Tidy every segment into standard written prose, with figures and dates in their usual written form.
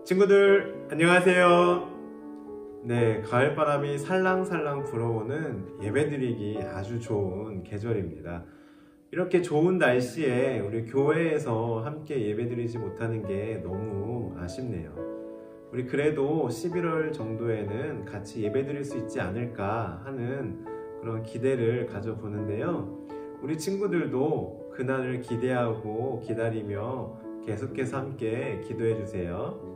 친구들 안녕하세요. 네, 가을바람이 살랑살랑 불어오는 예배드리기 아주 좋은 계절입니다. 이렇게 좋은 날씨에 우리 교회에서 함께 예배드리지 못하는 게 너무 아쉽네요. 우리 그래도 11월 정도에는 같이 예배드릴 수 있지 않을까 하는 그런 기대를 가져보는데요. 우리 친구들도 그날을 기대하고 기다리며 계속해서 함께 기도해 주세요.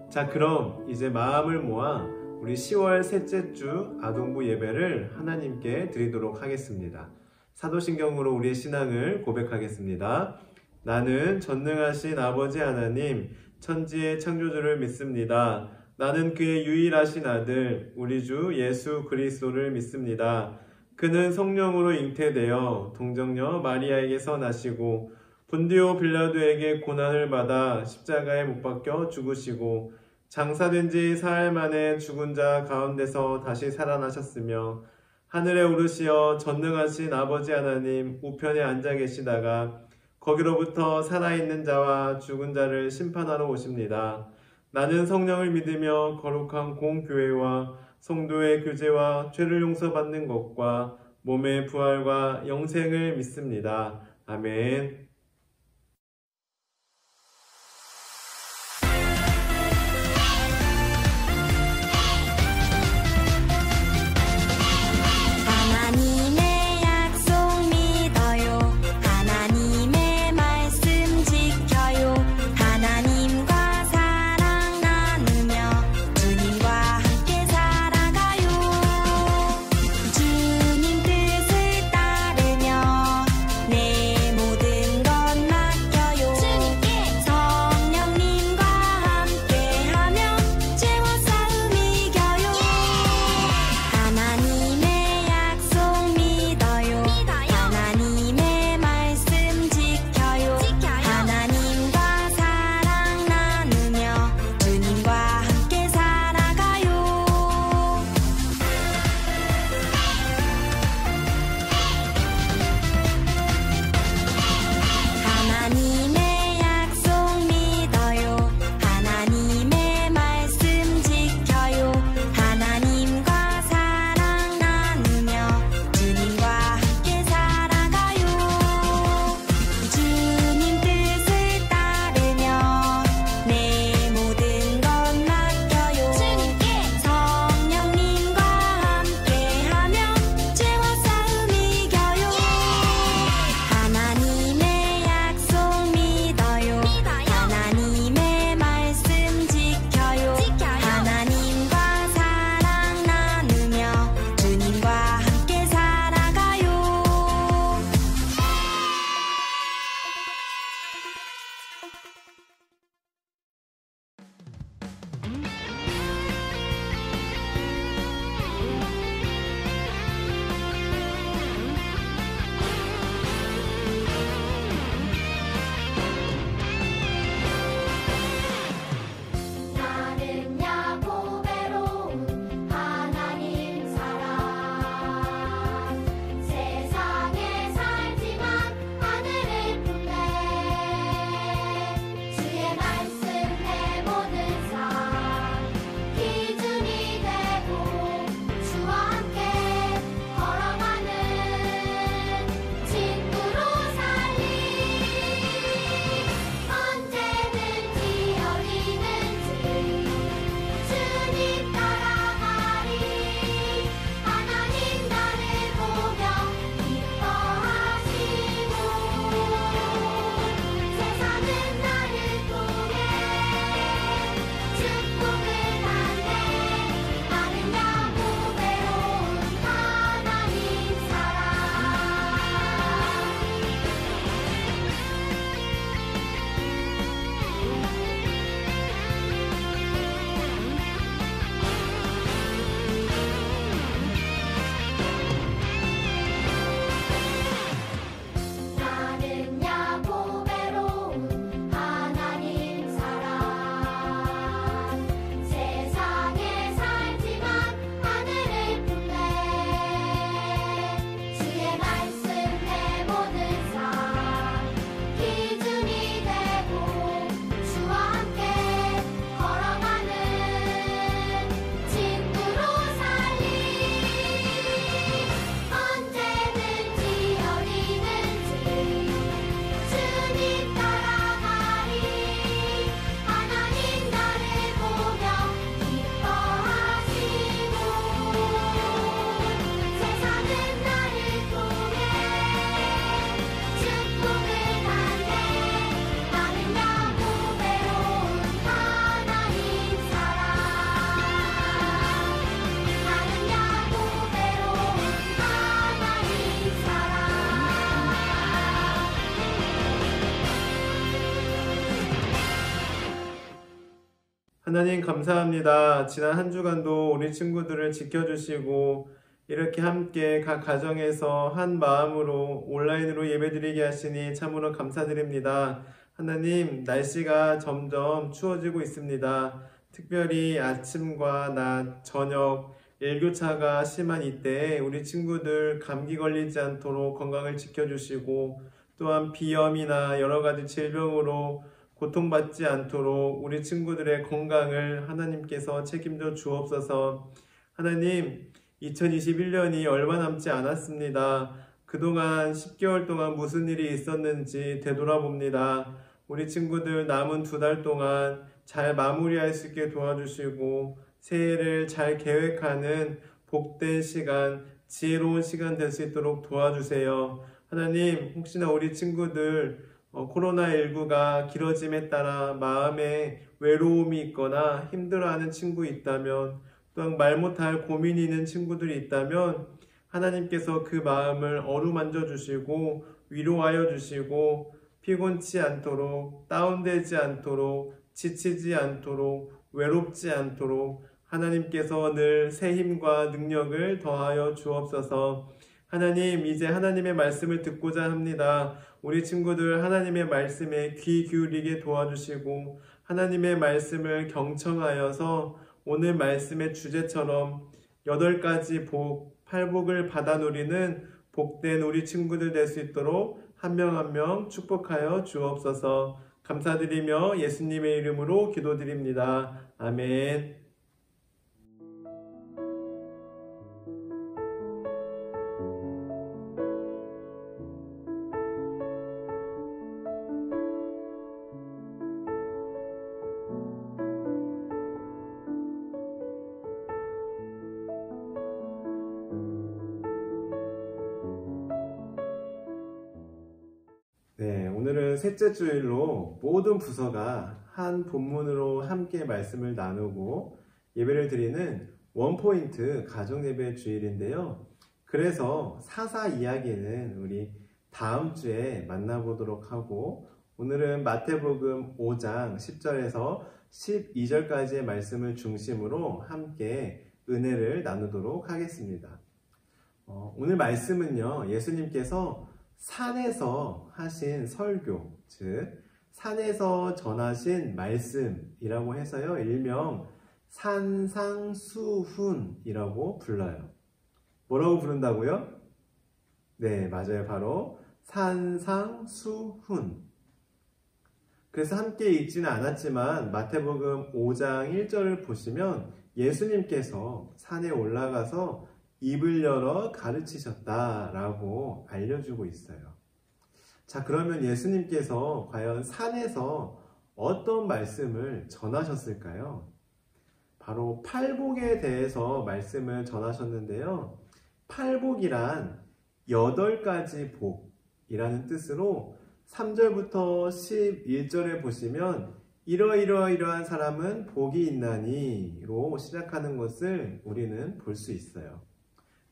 자, 그럼 이제 마음을 모아 우리 10월 셋째 주 아동부 예배를 하나님께 드리도록 하겠습니다. 사도신경으로 우리의 신앙을 고백하겠습니다. 나는 전능하신 아버지 하나님, 천지의 창조주를 믿습니다. 나는 그의 유일하신 아들, 우리 주 예수 그리스도를 믿습니다. 그는 성령으로 잉태되어 동정녀 마리아에게서 나시고 본디오 빌라도에게 고난을 받아 십자가에 못 박혀 죽으시고 장사된 지 사흘 만에 죽은 자 가운데서 다시 살아나셨으며 하늘에 오르시어 전능하신 아버지 하나님 우편에 앉아 계시다가 거기로부터 살아있는 자와 죽은 자를 심판하러 오십니다. 나는 성령을 믿으며 거룩한 공교회와 성도의 교제와 죄를 용서받는 것과 몸의 부활과 영생을 믿습니다. 아멘. 주님 뜻을 따르며 내 모든 것 하나님 감사합니다. 지난 한 주간도 우리 친구들을 지켜주시고 이렇게 함께 각 가정에서 한 마음으로 온라인으로 예배드리게 하시니 참으로 감사드립니다. 하나님, 날씨가 점점 추워지고 있습니다. 특별히 아침과 낮, 저녁, 일교차가 심한 이때에 우리 친구들 감기 걸리지 않도록 건강을 지켜주시고 또한 비염이나 여러 가지 질병으로 고통받지 않도록 우리 친구들의 건강을 하나님께서 책임져 주옵소서. 하나님, 2021년이 얼마 남지 않았습니다. 그동안 10개월 동안 무슨 일이 있었는지 되돌아봅니다. 우리 친구들 남은 2달 동안 잘 마무리할 수 있게 도와주시고 새해를 잘 계획하는 복된 시간, 지혜로운 시간 될 수 있도록 도와주세요. 하나님, 혹시나 우리 친구들 코로나19가 길어짐에 따라 마음에 외로움이 있거나 힘들어하는 친구 있다면, 또한 말 못할 고민이 있는 친구들이 있다면 하나님께서 그 마음을 어루만져 주시고 위로하여 주시고 피곤치 않도록, 다운되지 않도록, 지치지 않도록, 외롭지 않도록 하나님께서 늘 새 힘과 능력을 더하여 주옵소서. 하나님, 이제 하나님의 말씀을 듣고자 합니다. 우리 친구들 하나님의 말씀에 귀 기울이게 도와주시고 하나님의 말씀을 경청하여서 오늘 말씀의 주제처럼 8가지 복, 8복을 받아 누리는 복된 우리 친구들 될 수 있도록 한 명 한 명 축복하여 주옵소서. 감사드리며 예수님의 이름으로 기도드립니다. 아멘. 네, 오늘은 셋째 주일로 모든 부서가 한 본문으로 함께 말씀을 나누고 예배를 드리는 원포인트 가정예배 주일인데요. 그래서 사사 이야기는 우리 다음 주에 만나보도록 하고 오늘은 마태복음 5장 10절에서 12절까지의 말씀을 중심으로 함께 은혜를 나누도록 하겠습니다. 오늘 말씀은요, 예수님께서 산에서 하신 설교, 즉 산에서 전하신 말씀이라고 해서요, 일명 산상수훈이라고 불러요. 뭐라고 부른다고요? 네, 맞아요. 바로 산상수훈. 그래서 함께 읽지는 않았지만 마태복음 5장 1절을 보시면 예수님께서 산에 올라가서 입을 열어 가르치셨다라고 알려주고 있어요. 자, 그러면 예수님께서 과연 산에서 어떤 말씀을 전하셨을까요? 바로 팔복에 대해서 말씀을 전하셨는데요. 팔복이란 8가지 복이라는 뜻으로 3절부터 11절에 보시면 이러이러이러한 사람은 복이 있나니로 시작하는 것을 우리는 볼 수 있어요.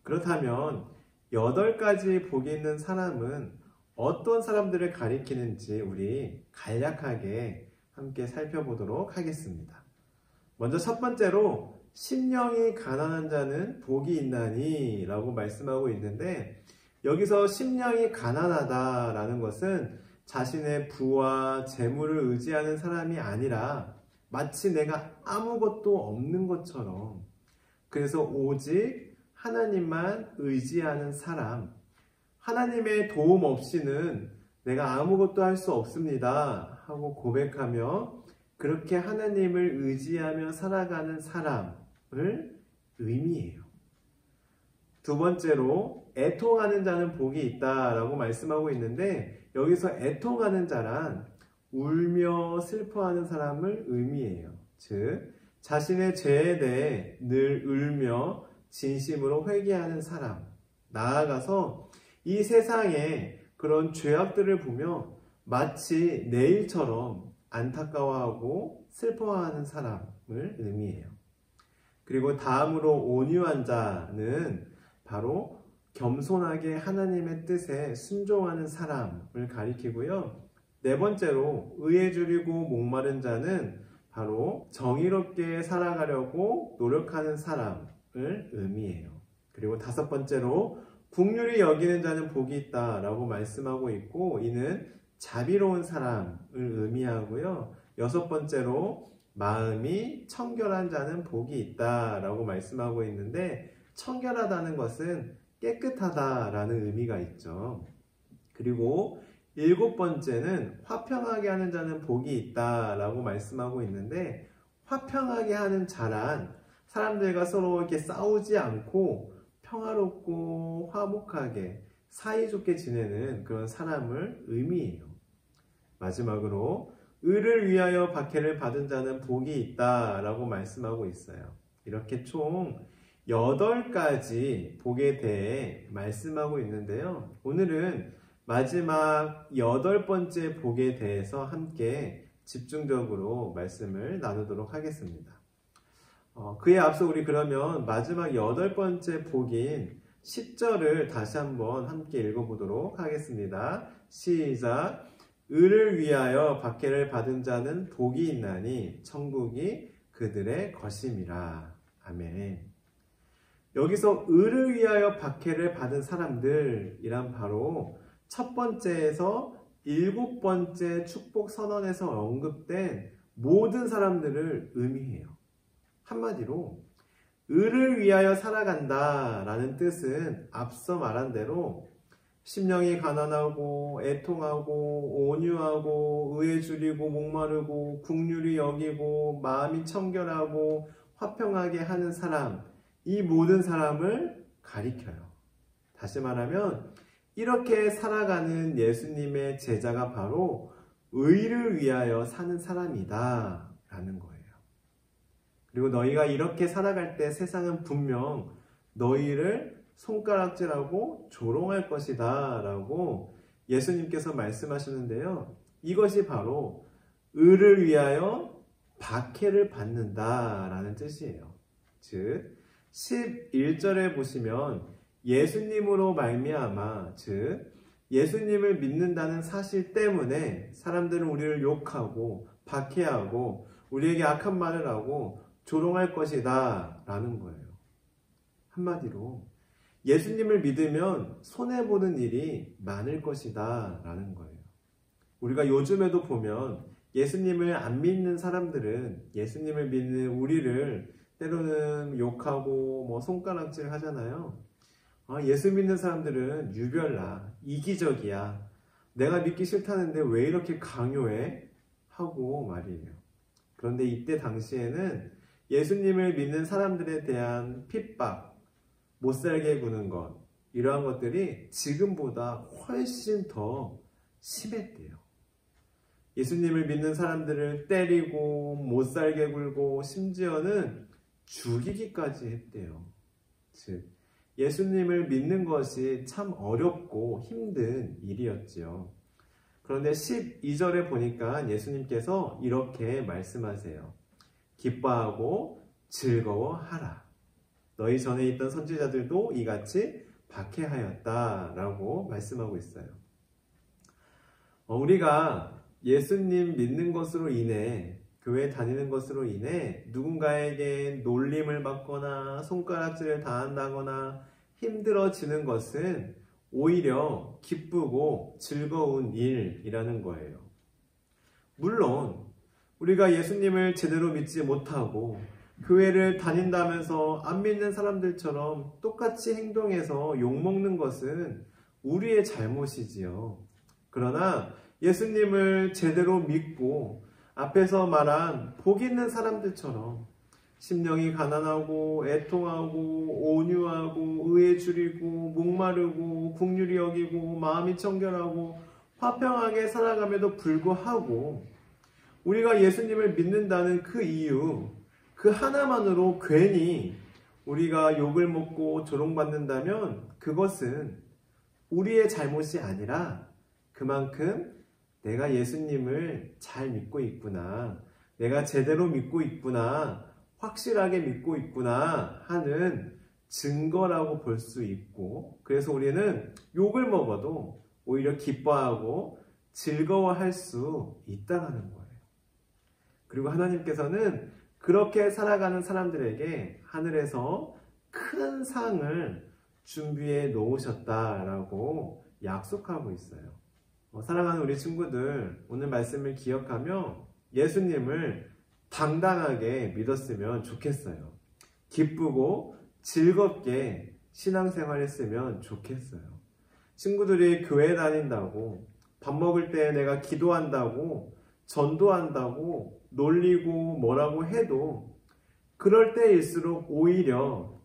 그렇다면 8가지 복이 있는 사람은 어떤 사람들을 가리키는지 우리 간략하게 함께 살펴보도록 하겠습니다. 먼저 첫 번째로 심령이 가난한 자는 복이 있나니 라고 말씀하고 있는데, 여기서 심령이 가난하다라는 것은 자신의 부와 재물을 의지하는 사람이 아니라 마치 내가 아무것도 없는 것처럼, 그래서 오직 하나님만 의지하는 사람, 하나님의 도움 없이는 내가 아무것도 할 수 없습니다 하고 고백하며 그렇게 하나님을 의지하며 살아가는 사람을 의미해요. 두 번째로 애통하는 자는 복이 있다라고 말씀하고 있는데, 여기서 애통하는 자란 울며 슬퍼하는 사람을 의미해요. 즉 자신의 죄에 대해 늘 울며 진심으로 회개하는 사람, 나아가서 이 세상에 그런 죄악들을 보며 마치 내일처럼 안타까워하고 슬퍼하는 사람을 의미해요. 그리고 다음으로 온유한 자는 바로 겸손하게 하나님의 뜻에 순종하는 사람을 가리키고요. 네 번째로 의에 줄이고 목마른 자는 바로 정의롭게 살아가려고 노력하는 사람을 의미해요. 그리고 5번째로 긍휼히 여기는 자는 복이 있다 라고 말씀하고 있고, 이는 자비로운 사람을 의미하고요. 6번째로 마음이 청결한 자는 복이 있다 라고 말씀하고 있는데, 청결하다는 것은 깨끗하다라는 의미가 있죠. 그리고 7번째는 화평하게 하는 자는 복이 있다 라고 말씀하고 있는데, 화평하게 하는 자란 사람들과 서로 이렇게 싸우지 않고 평화롭고 화목하게 사이좋게 지내는 그런 사람을 의미해요. 마지막으로 의를 위하여 박해를 받은 자는 복이 있다 라고 말씀하고 있어요. 이렇게 총 8가지 복에 대해 말씀하고 있는데요. 오늘은 마지막 8번째 복에 대해서 함께 집중적으로 말씀을 나누도록 하겠습니다. 그에 앞서 우리 그러면 마지막 8번째 복인 10절을 다시 한번 함께 읽어보도록 하겠습니다. 시작! 의를 위하여 박해를 받은 자는 복이 있나니 천국이 그들의 것임이라. 아멘. 여기서 의를 위하여 박해를 받은 사람들이란 바로 첫 번째에서 7번째 축복 선언에서 언급된 모든 사람들을 의미해요. 한마디로 의를 위하여 살아간다 라는 뜻은 앞서 말한 대로 심령이 가난하고 애통하고 온유하고 의에 줄이고 목마르고 긍휼히 여기고 마음이 청결하고 화평하게 하는 사람, 이 모든 사람을 가리켜요. 다시 말하면 이렇게 살아가는 예수님의 제자가 바로 의를 위하여 사는 사람이다 라는 거예요. 그리고 너희가 이렇게 살아갈 때 세상은 분명 너희를 손가락질하고 조롱할 것이다 라고 예수님께서 말씀하시는데요. 이것이 바로 의를 위하여 박해를 받는다 라는 뜻이에요. 즉 11절에 보시면 예수님으로 말미암아, 즉 예수님을 믿는다는 사실 때문에 사람들은 우리를 욕하고 박해하고 우리에게 악한 말을 하고 조롱할 것이다 라는 거예요. 한마디로 예수님을 믿으면 손해보는 일이 많을 것이다 라는 거예요. 우리가 요즘에도 보면 예수님을 안 믿는 사람들은 예수님을 믿는 우리를 때로는 욕하고 손가락질 하잖아요. 예수 믿는 사람들은 유별나, 이기적이야, 내가 믿기 싫다는데 왜 이렇게 강요해? 하고 말이에요. 그런데 이때 당시에는 예수님을 믿는 사람들에 대한 핍박, 못살게 구는 것, 이러한 것들이 지금보다 훨씬 더 심했대요. 예수님을 믿는 사람들을 때리고 못살게 굴고 심지어는 죽이기까지 했대요. 즉 예수님을 믿는 것이 참 어렵고 힘든 일이었지요. 그런데 12절에 보니까 예수님께서 이렇게 말씀하세요. 기뻐하고 즐거워하라. 너희 전에 있던 선지자들도 이같이 박해하였다 라고 말씀하고 있어요. 우리가 예수님 믿는 것으로 인해, 교회 다니는 것으로 인해 누군가에게 놀림을 받거나 손가락질을 당한다거나 힘들어지는 것은 오히려 기쁘고 즐거운 일이라는 거예요. 물론 우리가 예수님을 제대로 믿지 못하고 교회를 다닌다면서 안 믿는 사람들처럼 똑같이 행동해서 욕먹는 것은 우리의 잘못이지요. 그러나 예수님을 제대로 믿고 앞에서 말한 복 있는 사람들처럼 심령이 가난하고 애통하고 온유하고 의에 줄이고 목마르고 긍휼히 여기고 마음이 청결하고 화평하게 살아감에도 불구하고 우리가 예수님을 믿는다는 그 이유, 그 하나만으로 괜히 우리가 욕을 먹고 조롱받는다면 그것은 우리의 잘못이 아니라 그만큼 내가 예수님을 잘 믿고 있구나, 내가 제대로 믿고 있구나, 확실하게 믿고 있구나 하는 증거라고 볼 수 있고, 그래서 우리는 욕을 먹어도 오히려 기뻐하고 즐거워할 수 있다는 거예요. 그리고 하나님께서는 그렇게 살아가는 사람들에게 하늘에서 큰 상을 준비해 놓으셨다라고 약속하고 있어요. 사랑하는 우리 친구들, 오늘 말씀을 기억하며 예수님을 당당하게 믿었으면 좋겠어요. 기쁘고 즐겁게 신앙생활 했으면 좋겠어요. 친구들이 교회 다닌다고, 밥 먹을 때 내가 기도한다고, 전도한다고, 놀리고 뭐라고 해도 그럴 때일수록 오히려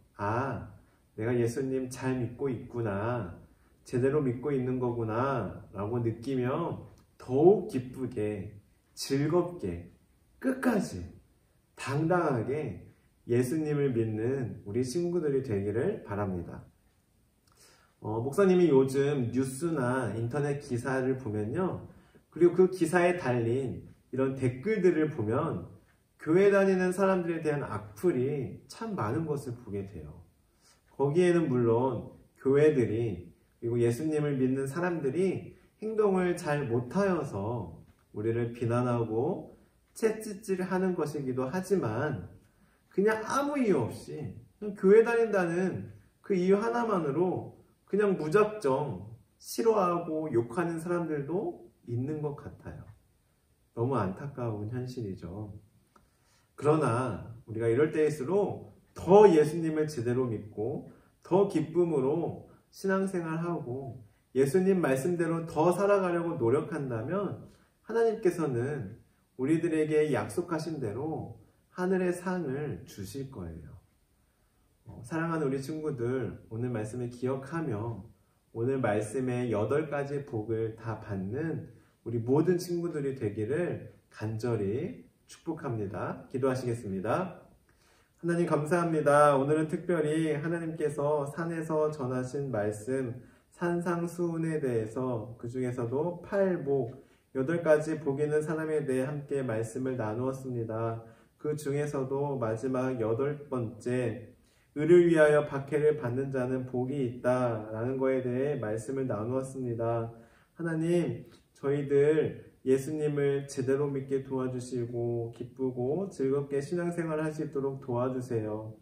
내가 예수님 잘 믿고 있구나, 제대로 믿고 있는 거구나 라고 느끼며 더욱 기쁘게, 즐겁게, 끝까지 당당하게 예수님을 믿는 우리 친구들이 되기를 바랍니다. 목사님이 요즘 뉴스나 인터넷 기사를 보면요, 그리고 그 기사에 달린 이런 댓글들을 보면 교회 다니는 사람들에 대한 악플이 참 많은 것을 보게 돼요. 거기에는 물론 교회들이, 그리고 예수님을 믿는 사람들이 행동을 잘 못하여서 우리를 비난하고 채찍질하는 것이기도 하지만, 그냥 아무 이유 없이 그냥 교회 다닌다는 그 이유 하나만으로 그냥 무작정 싫어하고 욕하는 사람들도 있는 것 같아요. 너무 안타까운 현실이죠. 그러나 우리가 이럴 때일수록 더 예수님을 제대로 믿고 더 기쁨으로 신앙생활하고 예수님 말씀대로 더 살아가려고 노력한다면 하나님께서는 우리들에게 약속하신 대로 하늘의 상을 주실 거예요. 사랑하는 우리 친구들, 오늘 말씀을 기억하며 오늘 말씀의 8가지 복을 다 받는 우리 모든 친구들이 되기를 간절히 축복합니다. 기도하시겠습니다. 하나님 감사합니다. 오늘은 특별히 하나님께서 산에서 전하신 말씀 산상수훈에 대해서, 그 중에서도 8복, 8가지 복 있는 사람에 대해 함께 말씀을 나누었습니다. 그 중에서도 마지막 8번째, 의를 위하여 박해를 받는 자는 복이 있다라는 것에 대해 말씀을 나누었습니다. 하나님, 저희들 예수님을 제대로 믿게 도와주시고 기쁘고 즐겁게 신앙생활 할 수 있도록 도와주세요.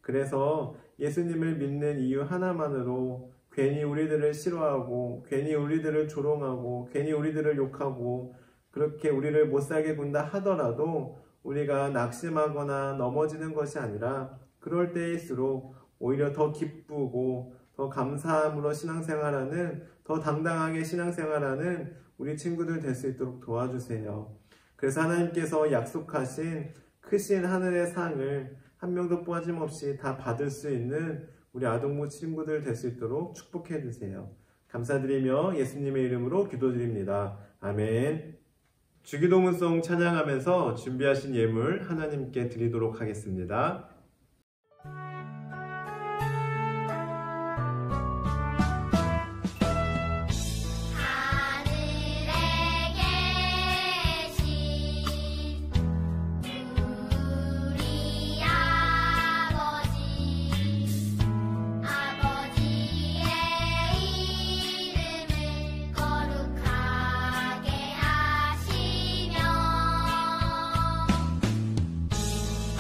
그래서 예수님을 믿는 이유 하나만으로 괜히 우리들을 싫어하고, 괜히 우리들을 조롱하고, 괜히 우리들을 욕하고, 그렇게 우리를 못살게 군다 하더라도 우리가 낙심하거나 넘어지는 것이 아니라, 그럴 때일수록 오히려 더 기쁘고 더 감사함으로 신앙생활하는, 더 당당하게 신앙생활하는 우리 친구들 될 수 있도록 도와주세요. 그래서 하나님께서 약속하신 크신 하늘의 상을 한 명도 빠짐없이 다 받을 수 있는 우리 아동부 친구들 될 수 있도록 축복해 주세요. 감사드리며 예수님의 이름으로 기도드립니다. 아멘. 주기도문송 찬양하면서 준비하신 예물 하나님께 드리도록 하겠습니다.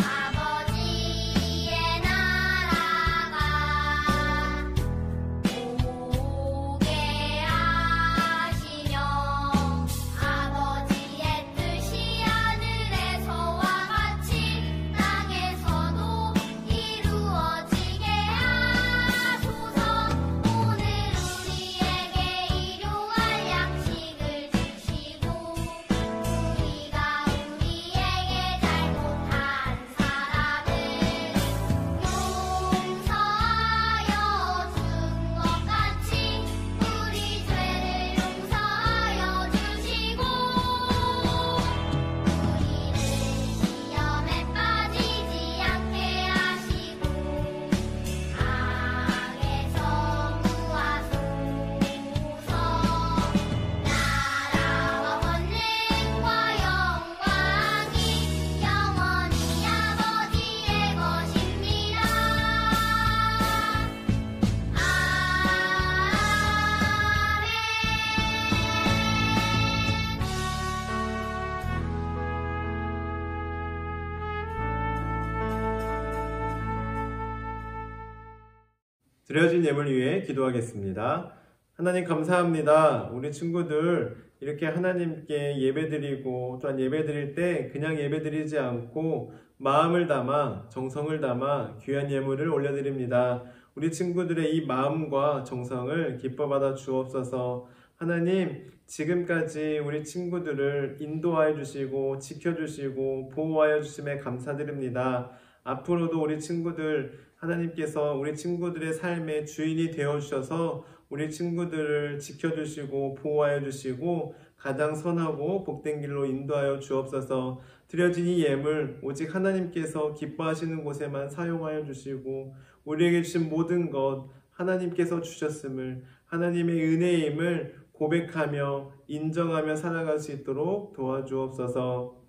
아버지 드려진 예물 위해 기도하겠습니다. 하나님 감사합니다. 우리 친구들 이렇게 하나님께 예배드리고 또한 예배드릴 때 그냥 예배드리지 않고 마음을 담아 정성을 담아 귀한 예물을 올려드립니다. 우리 친구들의 이 마음과 정성을 기뻐받아 주옵소서. 하나님, 지금까지 우리 친구들을 인도하여 주시고 지켜주시고 보호하여 주심에 감사드립니다. 앞으로도 우리 친구들 하나님께서 우리 친구들의 삶의 주인이 되어 주셔서 우리 친구들을 지켜주시고 보호하여 주시고 가장 선하고 복된 길로 인도하여 주옵소서. 드려진 이 예물 오직 하나님께서 기뻐하시는 곳에만 사용하여 주시고 우리에게 주신 모든 것 하나님께서 주셨음을 하나님의 은혜임을 고백하며 인정하며 살아갈 수 있도록 도와주옵소서.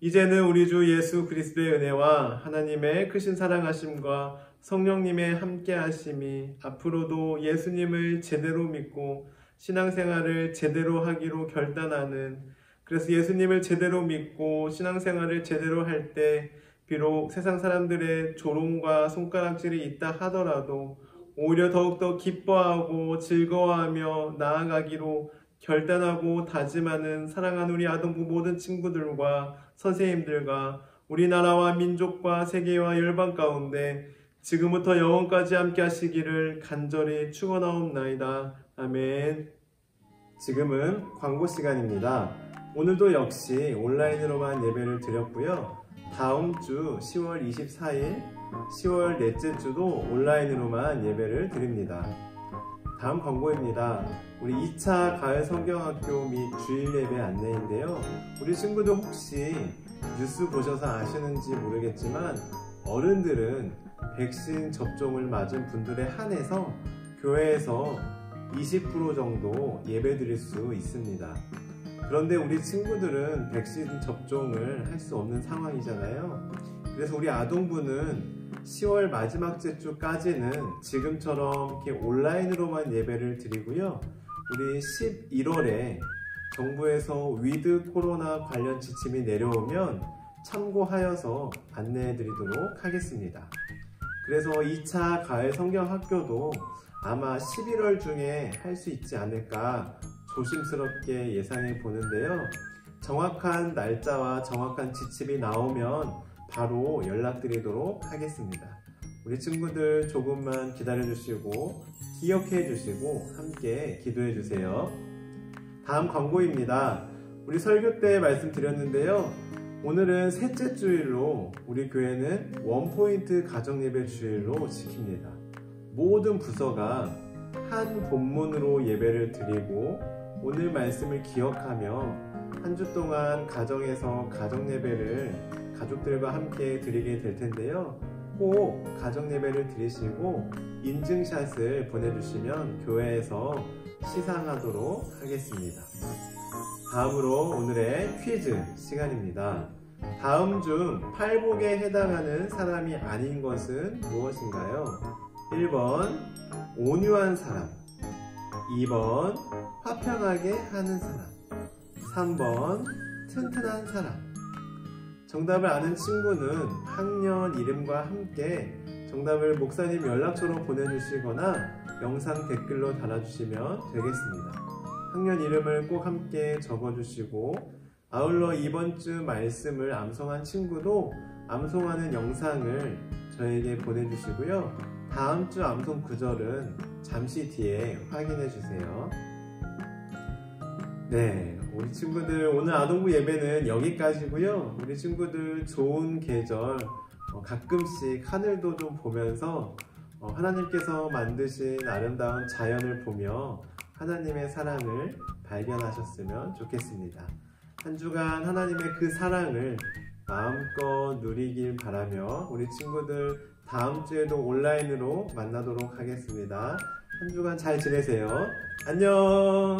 이제는 우리 주 예수 그리스도의 은혜와 하나님의 크신 사랑하심과 성령님의 함께하심이 앞으로도 예수님을 제대로 믿고 신앙생활을 제대로 하기로 결단하는, 그래서 예수님을 제대로 믿고 신앙생활을 제대로 할 때 비록 세상 사람들의 조롱과 손가락질이 있다 하더라도 오히려 더욱더 기뻐하고 즐거워하며 나아가기로 결단하고 다짐하는 사랑하는 우리 아동부 모든 친구들과 선생님들과 우리나라와 민족과 세계와 열방 가운데 지금부터 영원까지 함께 하시기를 간절히 축원하옵나이다. 아멘. 지금은 광고 시간입니다. 오늘도 역시 온라인으로만 예배를 드렸고요. 다음 주 10월 24일 10월 넷째 주도 온라인으로만 예배를 드립니다. 다음 광고입니다. 우리 2차 가을 성경학교 및 주일 예배 안내인데요. 우리 친구들 혹시 뉴스 보셔서 아시는지 모르겠지만 어른들은 백신 접종을 맞은 분들에 한해서 교회에서 20% 정도 예배 드릴 수 있습니다. 그런데 우리 친구들은 백신 접종을 할 수 없는 상황이잖아요. 그래서 우리 아동부는 10월 마지막 주까지는 지금처럼 이렇게 온라인으로만 예배를 드리고요. 우리 11월에 정부에서 위드 코로나 관련 지침이 내려오면 참고하여서 안내해 드리도록 하겠습니다. 그래서 2차 가을 성경학교도 아마 11월 중에 할 수 있지 않을까 조심스럽게 예상해 보는데요. 정확한 날짜와 정확한 지침이 나오면 바로 연락드리도록 하겠습니다. 우리 친구들 조금만 기다려 주시고 기억해 주시고 함께 기도해 주세요. 다음 광고입니다. 우리 설교 때 말씀드렸는데요. 오늘은 셋째 주일로 우리 교회는 원포인트 가정예배 주일로 지킵니다. 모든 부서가 한 본문으로 예배를 드리고 오늘 말씀을 기억하며 한 주 동안 가정에서 가정예배를 가족들과 함께 드리게 될 텐데요. 꼭 가정예배를 드리시고 인증샷을 보내주시면 교회에서 시상하도록 하겠습니다. 다음으로 오늘의 퀴즈 시간입니다. 다음 중 팔복에 해당하는 사람이 아닌 것은 무엇인가요? 1번 온유한 사람, 2번 화평하게 하는 사람, 3번 튼튼한 사람. 정답을 아는 친구는 학년 이름과 함께 정답을 목사님 연락처로 보내주시거나 영상 댓글로 달아주시면 되겠습니다. 학년 이름을 꼭 함께 적어주시고 아울러 이번 주 말씀을 암송한 친구도 암송하는 영상을 저에게 보내주시고요. 다음 주 암송 구절은 잠시 뒤에 확인해 주세요. 네, 우리 친구들 오늘 아동부 예배는 여기까지고요. 우리 친구들 좋은 계절 가끔씩 하늘도 좀 보면서 하나님께서 만드신 아름다운 자연을 보며 하나님의 사랑을 발견하셨으면 좋겠습니다. 한 주간 하나님의 그 사랑을 마음껏 누리길 바라며 우리 친구들 다음 주에도 온라인으로 만나도록 하겠습니다. 한 주간 잘 지내세요. 안녕.